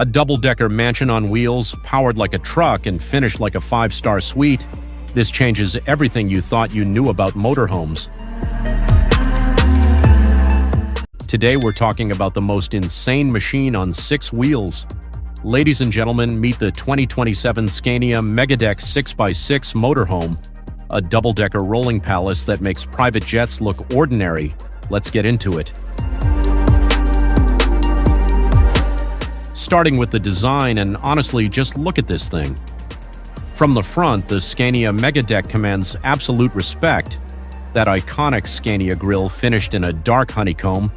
A double-decker mansion on wheels, powered like a truck and finished like a five-star suite. This changes everything you thought you knew about motorhomes. Today we're talking about the most insane machine on 6 wheels. Ladies and gentlemen, meet the 2027 Scania MEGA DECK 6x6 motorhome, a double-decker rolling palace that makes private jets look ordinary. Let's get into it. Starting with the design, and honestly, just look at this thing. From the front, the Scania MEGA DECK commands absolute respect. That iconic Scania grille finished in a dark honeycomb.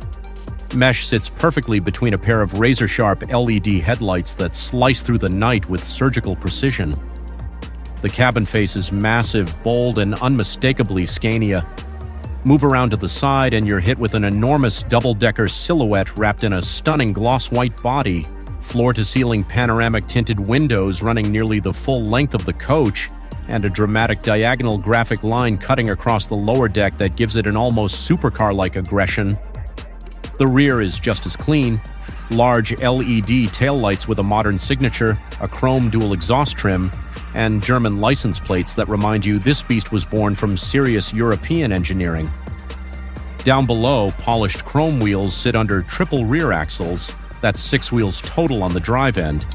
Mesh sits perfectly between a pair of razor-sharp LED headlights that slice through the night with surgical precision. The cabin face is massive, bold, and unmistakably Scania. Move around to the side and you're hit with an enormous double-decker silhouette wrapped in a stunning gloss-white body. Floor-to-ceiling panoramic tinted windows running nearly the full length of the coach, and a dramatic diagonal graphic line cutting across the lower deck that gives it an almost supercar-like aggression. The rear is just as clean. Large LED taillights with a modern signature, a chrome dual exhaust trim, and German license plates that remind you this beast was born from serious European engineering. Down below, polished chrome wheels sit under triple rear axles. That's 6 wheels total on the drive end,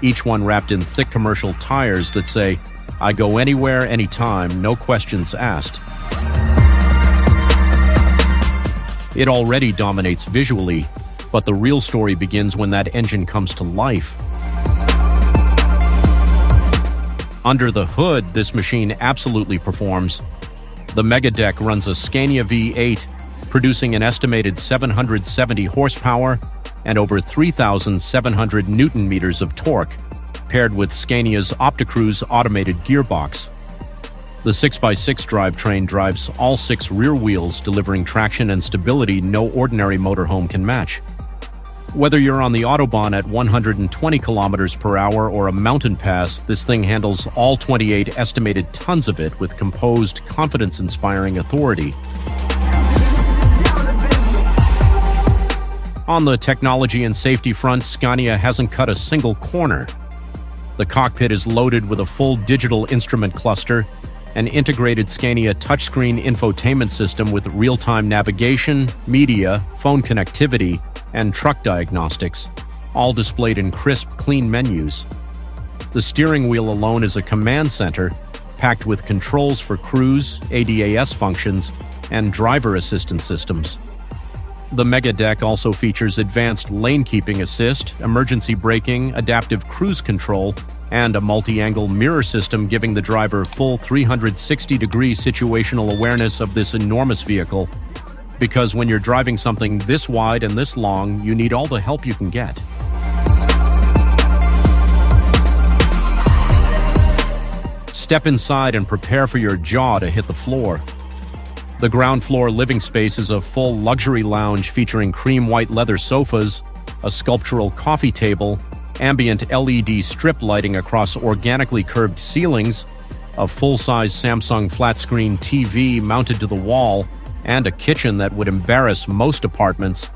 each one wrapped in thick commercial tires that say, "I go anywhere, anytime, no questions asked." It already dominates visually, but the real story begins when that engine comes to life. Under the hood, this machine absolutely performs. The MEGA DECK runs a Scania V8, producing an estimated 770 horsepower and over 3,700 Newton-meters of torque, paired with Scania's Opticruise automated gearbox. The 6x6 drivetrain drives all 6 rear wheels, delivering traction and stability no ordinary motorhome can match. Whether you're on the Autobahn at 120 kilometers per hour or a mountain pass, this thing handles all 28 estimated tons of it with composed, confidence-inspiring authority. On the technology and safety front, Scania hasn't cut a single corner. The cockpit is loaded with a full digital instrument cluster, an integrated Scania touchscreen infotainment system with real-time navigation, media, phone connectivity, and truck diagnostics, all displayed in crisp, clean menus. The steering wheel alone is a command center, packed with controls for cruise, ADAS functions, and driver assistance systems. The MEGA DECK also features advanced lane-keeping assist, emergency braking, adaptive cruise control, and a multi-angle mirror system giving the driver full 360-degree situational awareness of this enormous vehicle. Because when you're driving something this wide and this long, you need all the help you can get. Step inside and prepare for your jaw to hit the floor. The ground floor living space is a full luxury lounge featuring cream white leather sofas, a sculptural coffee table, ambient LED strip lighting across organically curved ceilings, a full-size Samsung flat-screen TV mounted to the wall, and a kitchen that would embarrass most apartments.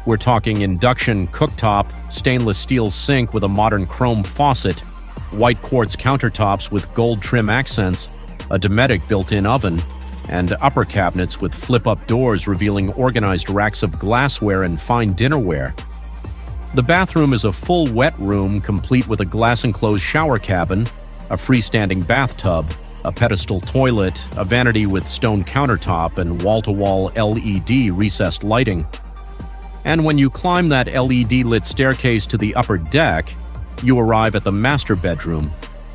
We're talking induction cooktop, stainless steel sink with a modern chrome faucet, white quartz countertops with gold trim accents, a Dometic built-in oven, and upper cabinets with flip-up doors revealing organized racks of glassware and fine dinnerware. The bathroom is a full wet room complete with a glass-enclosed shower cabin, a freestanding bathtub, a pedestal toilet, a vanity with stone countertop, and wall-to-wall LED recessed lighting. And when you climb that LED-lit staircase to the upper deck, you arrive at the master bedroom,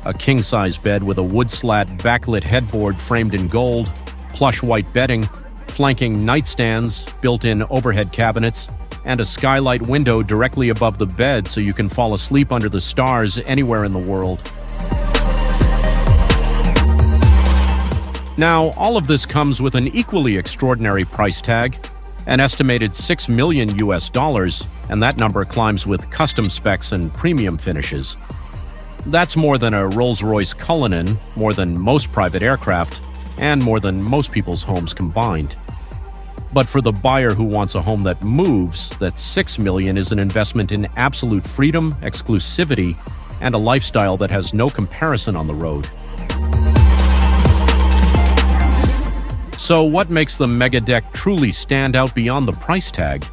a king-size bed with a wood-slat backlit headboard framed in gold, plush white bedding, flanking nightstands, built-in overhead cabinets, and a skylight window directly above the bed so you can fall asleep under the stars anywhere in the world. Now, all of this comes with an equally extraordinary price tag, an estimated $6 million, and that number climbs with custom specs and premium finishes. That's more than a Rolls-Royce Cullinan, more than most private aircraft, and more than most people's homes combined. But for the buyer who wants a home that moves, that $6 million is an investment in absolute freedom, exclusivity, and a lifestyle that has no comparison on the road. So what makes the Mega Deck truly stand out beyond the price tag?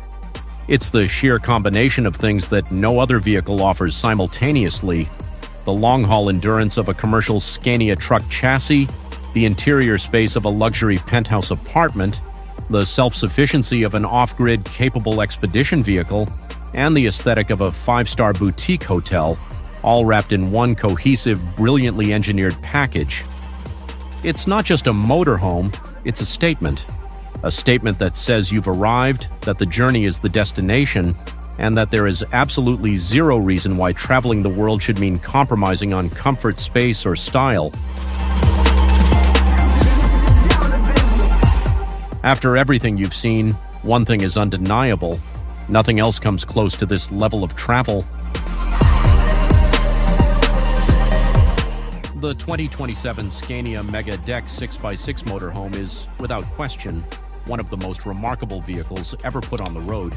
It's the sheer combination of things that no other vehicle offers simultaneously: the long-haul endurance of a commercial Scania truck chassis, the interior space of a luxury penthouse apartment, the self-sufficiency of an off-grid capable expedition vehicle, and the aesthetic of a five-star boutique hotel, all wrapped in one cohesive, brilliantly engineered package. It's not just a motorhome, it's a statement that says you've arrived, that the journey is the destination, and that there is absolutely zero reason why traveling the world should mean compromising on comfort, space, or style. After everything you've seen, one thing is undeniable: nothing else comes close to this level of travel. The 2027 Scania MEGA DECK 6x6 motorhome is, without question, one of the most remarkable vehicles ever put on the road.